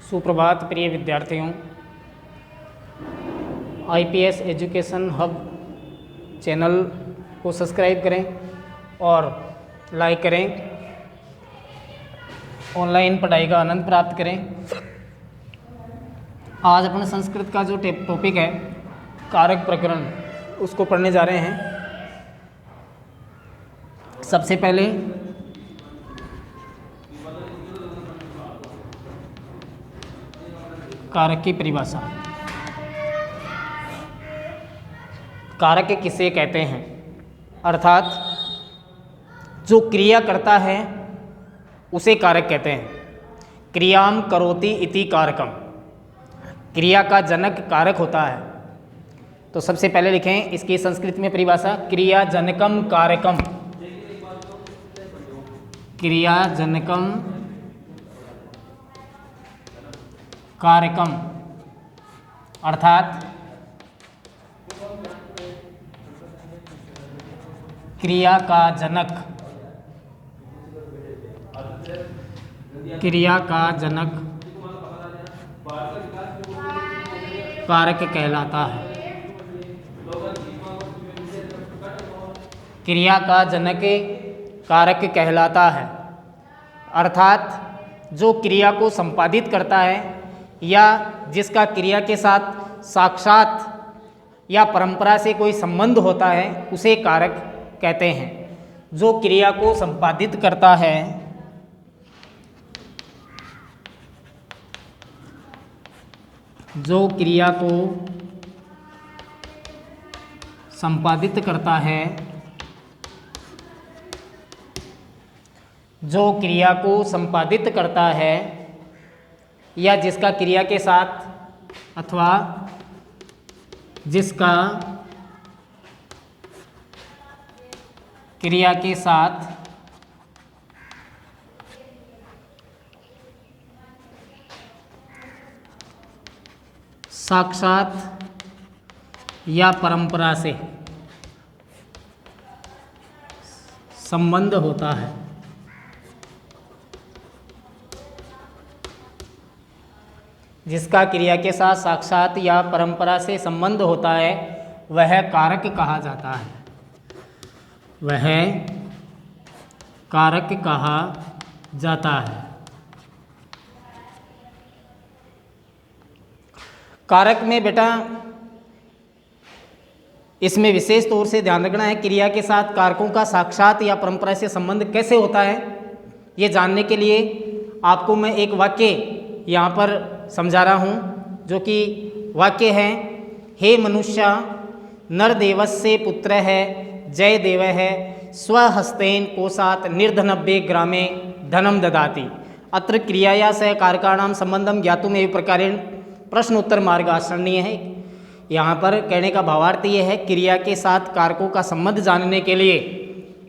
सुप्रभात प्रिय विद्यार्थियों। आईपीएस एजुकेशन हब चैनल को सब्सक्राइब करें और लाइक करें। ऑनलाइन पढ़ाई का आनंद प्राप्त करें। आज अपने संस्कृत का जो टॉपिक है कारक प्रकरण, उसको पढ़ने जा रहे हैं। सबसे पहले कारक की परिभाषा। कारक किसे कहते हैं? अर्थात जो क्रिया करता है उसे कारक कहते हैं। क्रियाम करोति इति कारकम, क्रिया का जनक कारक होता है। तो सबसे पहले लिखें इसकी संस्कृत में परिभाषा, क्रिया जनकम कारकम। क्रिया जनकम कारकम अर्थात क्रिया का जनक, क्रिया का जनक कारक कहलाता है। क्रिया का जनक कारक कहलाता है अर्थात जो क्रिया को संपादित करता है या जिसका क्रिया के साथ साक्षात या परंपरा से कोई संबंध होता है उसे कारक कहते हैं। जो क्रिया को संपादित करता है, जो क्रिया को संपादित करता है, जो क्रिया को संपादित करता है या जिसका क्रिया के साथ अथवा जिसका क्रिया के साथ साक्षात या परंपरा से संबंध होता है, जिसका क्रिया के साथ साक्षात या परंपरा से संबंध होता है वह कारक कहा जाता है। वह कारक कहा जाता है। कारक में बेटा इसमें विशेष तौर से ध्यान रखना है, क्रिया के साथ कारकों का साक्षात या परंपरा से संबंध कैसे होता है ये जानने के लिए आपको मैं एक वाक्य यहाँ पर समझा रहा हूँ, जो कि वाक्य है, हे मनुष्य नरदेवस्य पुत्र है जय देव है स्वहस्तेन कोशात निर्धनभ्ये ग्रामे धनम ददाति। अत्र क्रियाया सह कारकाणाम संबंधम ज्ञातुमेव प्रकारेण प्रश्नोत्तर मार्ग आचरणीय है। यहाँ पर कहने का भावार्थ ये है, क्रिया के साथ कारकों का संबंध जानने के लिए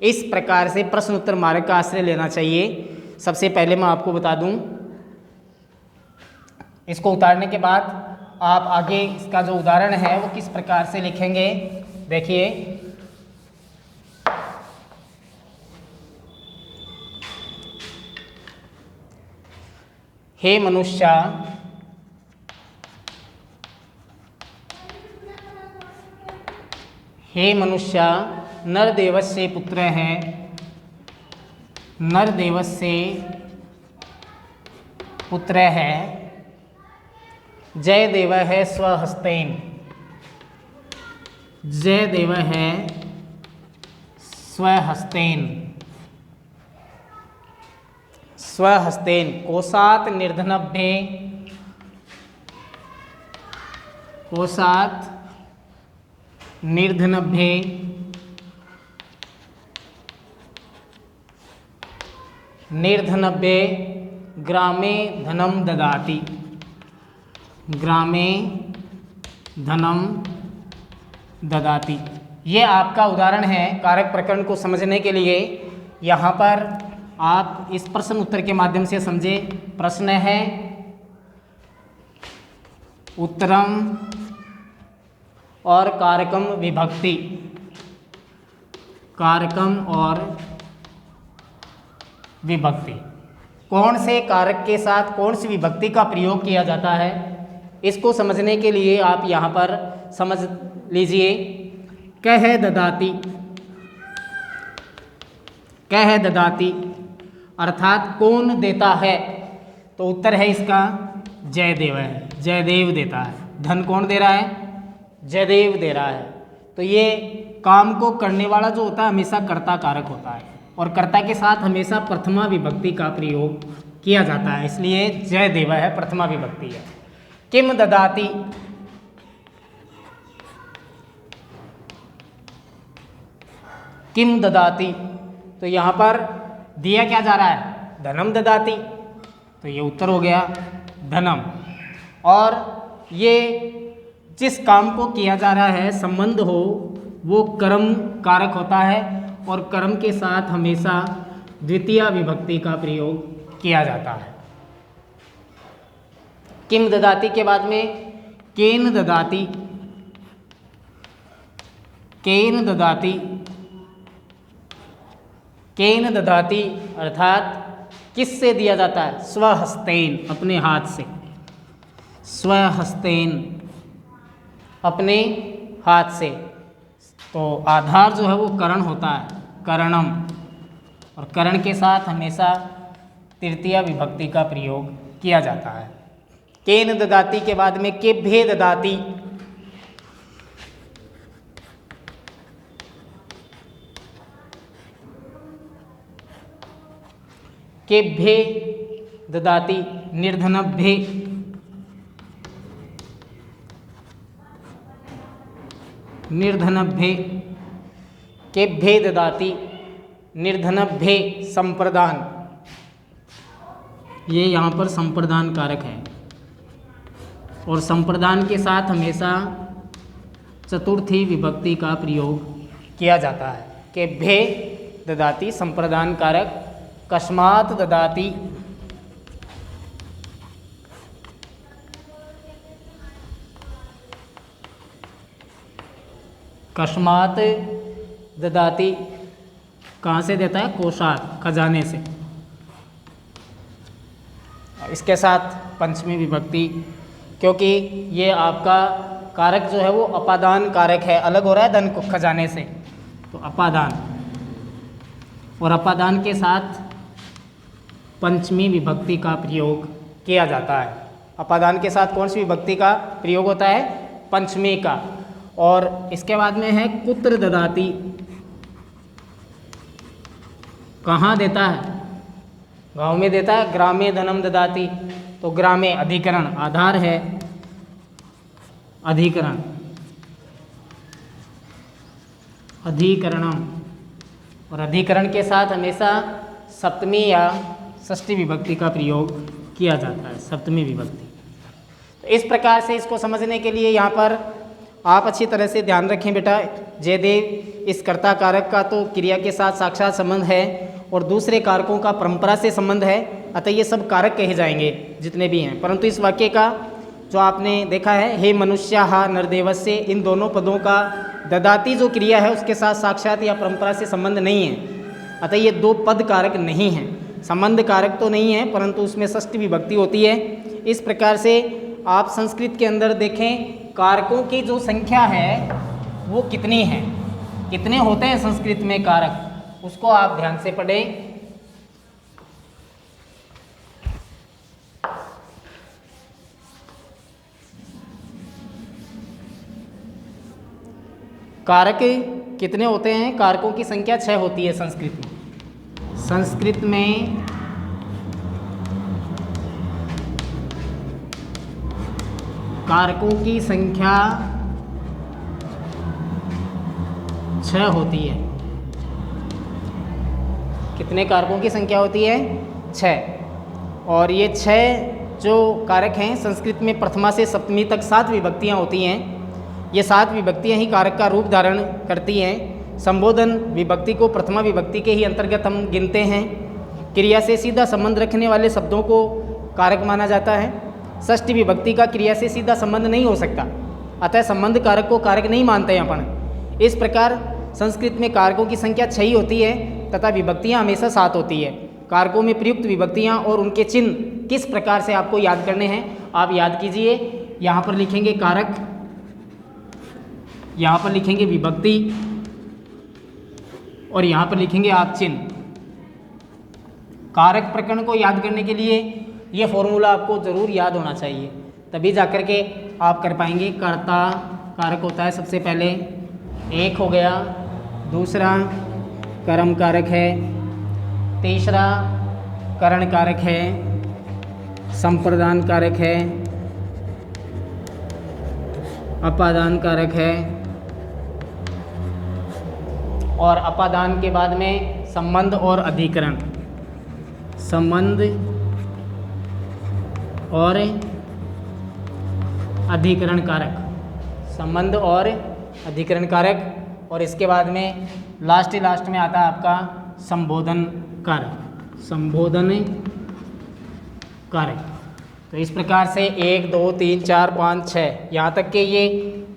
इस प्रकार से प्रश्नोत्तर मार्ग का आश्रय लेना चाहिए। सबसे पहले मैं आपको बता दूं, इसको उतारने के बाद आप आगे इसका जो उदाहरण है वो किस प्रकार से लिखेंगे। देखिए, हे मनुष्य हे मनुष्य नरदेवस्य पुत्र है, नरदेवस्य पुत्र है जय देव है स्वहस्तेन, जय देव है स्वहस्तेन, स्वहस्तेन कोशात निर्धनभ्ये, कोशात निर्धनभ्ये निर्धनभ्ये ग्रामे धनम ददाति, ग्रामे धनम ददाति। ये आपका उदाहरण है कारक प्रकरण को समझने के लिए। यहाँ पर आप इस प्रश्न उत्तर के माध्यम से समझे। प्रश्न है उत्तरम और कारकम विभक्ति, कारकम और विभक्ति कौन से कारक के साथ कौन सी विभक्ति का प्रयोग किया जाता है, इसको समझने के लिए आप यहाँ पर समझ लीजिए। कह ददाती, कह ददाती अर्थात कौन देता है, तो उत्तर है इसका जयदेव है, जयदेव देता है। धन कौन दे रहा है, जयदेव दे रहा है। तो ये काम को करने वाला जो होता है हमेशा कर्ता कारक होता है, और कर्ता के साथ हमेशा प्रथमा विभक्ति का प्रयोग किया जाता है, इसलिए जयदेव है प्रथमा विभक्ति है। किम ददाती, किम ददाती, तो यहाँ पर दिया क्या जा रहा है, धनम ददाती, तो ये उत्तर हो गया धनम। और ये जिस काम को किया जा रहा है संबंध हो वो कर्म कारक होता है, और कर्म के साथ हमेशा द्वितीय विभक्ति का प्रयोग किया जाता है। किम ददाती के बाद में केन ददाती, केन ददाती, केन ददाती अर्थात किससे दिया जाता है, स्वहस्तेन, अपने हाथ से, स्वहस्तेन, अपने हाथ से। तो आधार जो है वो करण होता है, करणम, और करण के साथ हमेशा तृतीय विभक्ति का प्रयोग किया जाता है। केन ददाती के बाद में केभ्ये ददाती, केभ्ये ददाती, निर्धनभ्ये, निर्धनभ्ये, केभ्ये ददाती, निर्धनभ्ये संप्रदान, ये यहाँ पर संप्रदान कारक है, और संप्रदान के साथ हमेशा चतुर्थी विभक्ति का प्रयोग किया जाता है। केभ्ये ददाती संप्रदान कारक, कस्मात् ददाती, कस्मात् ददाती कहाँ से देता है, कोषात, खजाने से। इसके साथ पंचमी विभक्ति, क्योंकि ये आपका कारक जो है वो अपादान कारक है, अलग हो रहा है धन को खजाने से, तो अपादान, और अपादान के साथ पंचमी विभक्ति का प्रयोग किया जाता है। अपादान के साथ कौन सी विभक्ति का प्रयोग होता है, पंचमी का। और इसके बाद में है कुत्र ददाती, कहाँ देता है, गांव में देता है, ग्रामे धनम ददाती, तो ग्रामे अधिकरण, आधार है अधिकरण, अधिकरणम, और अधिकरण के साथ हमेशा सप्तमी या षष्ठी विभक्ति का प्रयोग किया जाता है, सप्तमी विभक्ति। तो इस प्रकार से इसको समझने के लिए यहाँ पर आप अच्छी तरह से ध्यान रखें बेटा, जयदेव इस कर्ता कारक का तो क्रिया के साथ साक्षात संबंध है, और दूसरे कारकों का परंपरा से संबंध है, अतः ये सब कारक कहे जाएंगे जितने भी हैं। परंतु इस वाक्य का जो आपने देखा है, हे मनुष्याः नरदेवस्य, इन दोनों पदों का ददाती जो क्रिया है उसके साथ साक्षात या परंपरा से संबंध नहीं है, अतः ये दो पद कारक नहीं हैं, संबंध कारक तो नहीं है, परंतु उसमें षष्ठी विभक्ति होती है। इस प्रकार से आप संस्कृत के अंदर देखें, कारकों की जो संख्या है वो कितनी है, कितने होते हैं संस्कृत में कारक, उसको आप ध्यान से पढ़ें। कारक कितने होते हैं, कारकों की संख्या 6 होती है संस्कृत में। संस्कृत में कारकों की संख्या 6 होती है। कितने कारकों की संख्या होती है, 6। और ये 6 जो कारक हैं संस्कृत में प्रथमा से सप्तमी तक 7 विभक्तियाँ होती हैं। ये 7 विभक्तियाँ ही कारक का रूप धारण करती हैं। संबोधन विभक्ति को प्रथमा विभक्ति के ही अंतर्गत हम गिनते हैं। क्रिया से सीधा संबंध रखने वाले शब्दों को कारक माना जाता है। षष्ठी विभक्ति का क्रिया से सीधा संबंध नहीं हो सकता, अतः संबंध कारक को कारक नहीं मानते हैं अपन। इस प्रकार संस्कृत में कारकों की संख्या 6 ही होती है तथा विभक्तियाँ हमेशा 7 होती है। कारकों में प्रयुक्त विभक्तियाँ और उनके चिन्ह किस प्रकार से आपको याद करने हैं, आप याद कीजिए। यहाँ पर लिखेंगे कारक, यहाँ पर लिखेंगे विभक्ति और यहाँ पर लिखेंगे आप चिन्ह। कारक प्रकरण को याद करने के लिए ये फॉर्मूला आपको ज़रूर याद होना चाहिए, तभी जाकर के आप कर पाएंगे। कर्ता कारक होता है सबसे पहले, एक हो गया, दूसरा कर्म कारक है, तीसरा करण कारक है, संप्रदान कारक है, अपादान कारक है और अपादान के बाद में संबंध और अधिकरण, संबंध और अधिकरण कारक, संबंध और अधिकरण कारक। और इसके बाद में लास्ट में आता है आपका संबोधन कारक, संबोधन कारक। तो इस प्रकार से 1 2 3 4 5 6 यहाँ तक के ये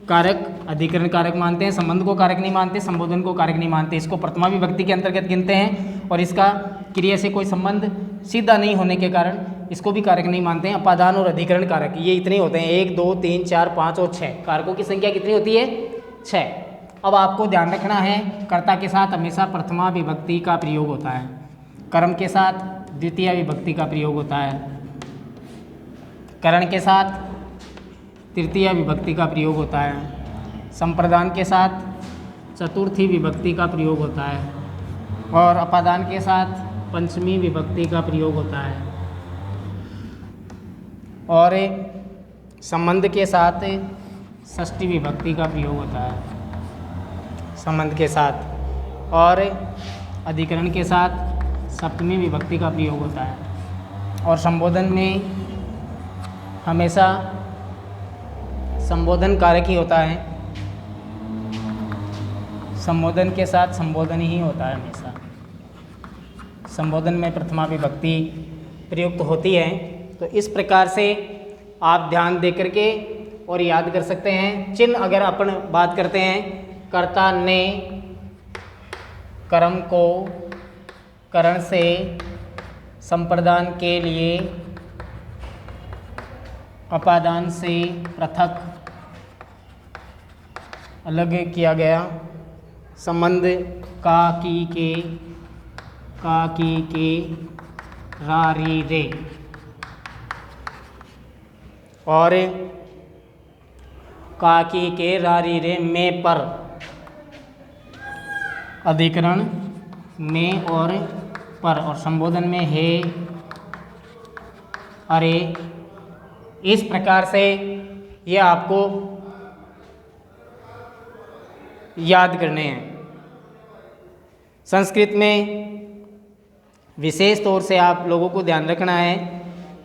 कारक अधिकरण कारक मानते हैं, संबंध को कारक नहीं मानते, संबोधन को कारक नहीं मानते। इसको प्रथमा विभक्ति के अंतर्गत गिनते हैं और इसका क्रिया से कोई संबंध सीधा नहीं होने के कारण इसको भी कारक नहीं मानते हैं। अपादान और अधिकरण कारक ये इतने होते हैं, 1 2 3 4 5 और 6। कारकों की संख्या कितनी होती है? 6। अब आपको ध्यान रखना है, कर्ता के साथ हमेशा प्रथमा विभक्ति का प्रयोग होता है, कर्म के साथ द्वितीय विभक्ति का प्रयोग होता है, करण के साथ तृतीय विभक्ति का प्रयोग होता है, संप्रदान के साथ चतुर्थी विभक्ति का प्रयोग होता है और अपादान के साथ पंचमी विभक्ति का प्रयोग होता है और संबंध के साथ षष्ठी विभक्ति का प्रयोग होता है, संबंध के साथ, और अधिकरण के साथ सप्तमी विभक्ति का प्रयोग होता है। और संबोधन में हमेशा संबोधन कारक ही होता है, संबोधन के साथ संबोधन ही होता है हमेशा। संबोधन में प्रथमा विभक्ति प्रयुक्त होती है। तो इस प्रकार से आप ध्यान दे करके और याद कर सकते हैं। चिन्ह अगर अपन बात करते हैं, कर्ता ने कर्म को करण से संप्रदान के लिए अपादान से पृथक अलग किया गया, संबंध का की के रा री रे और का की के रा री रे में पर, अधिकरण में और पर, और संबोधन में हे अरे। इस प्रकार से ये आपको याद करने हैं। संस्कृत में विशेष तौर से आप लोगों को ध्यान रखना है,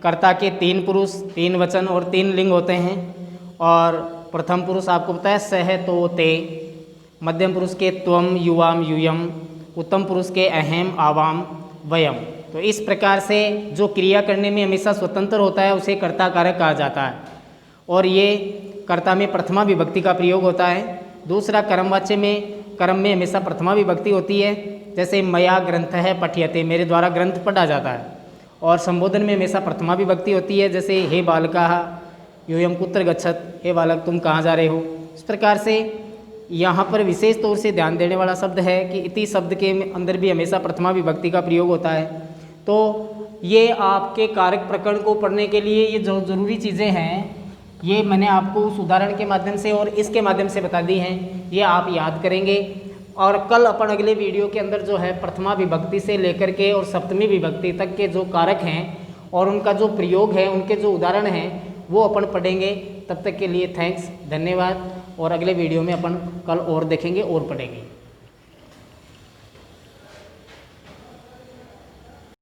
कर्ता के 3 पुरुष 3 वचन और 3 लिंग होते हैं। और प्रथम पुरुष आपको पता है सह तो ते, मध्यम पुरुष के त्वम युवाम यूयम, उत्तम पुरुष के अहम आवाम वयम। तो इस प्रकार से जो क्रिया करने में हमेशा स्वतंत्र होता है उसे कर्ता कारक कहा जाता है। और ये कर्ता में प्रथमा विभक्ति का प्रयोग होता है। दूसरा कर्मवाच्य में, कर्म में हमेशा प्रथमा विभक्ति होती है, जैसे मया ग्रंथ है पठ्यते, मेरे द्वारा ग्रंथ पढ़ा जाता है। और संबोधन में हमेशा प्रथमा विभक्ति होती है, जैसे हे बालका यूयम कुत्र गच्छत, हे बालक तुम कहाँ जा रहे हो। इस प्रकार से यहाँ पर विशेष तौर से ध्यान देने वाला शब्द है कि इति शब्द के अंदर भी हमेशा प्रथमा विभक्ति का प्रयोग होता है। तो ये आपके कारक प्रकरण को पढ़ने के लिए ये जो ज़रूरी चीज़ें हैं, ये मैंने आपको उस उदाहरण के माध्यम से और इसके माध्यम से बता दी हैं, ये आप याद करेंगे। और कल अपन अगले वीडियो के अंदर जो है प्रथमा विभक्ति से लेकर के और सप्तमी विभक्ति तक के जो कारक हैं और उनका जो प्रयोग है, उनके जो उदाहरण हैं, वो अपन पढ़ेंगे। तब तक के लिए थैंक्स, धन्यवाद। और अगले वीडियो में अपन कल और देखेंगे और पढ़ेंगे।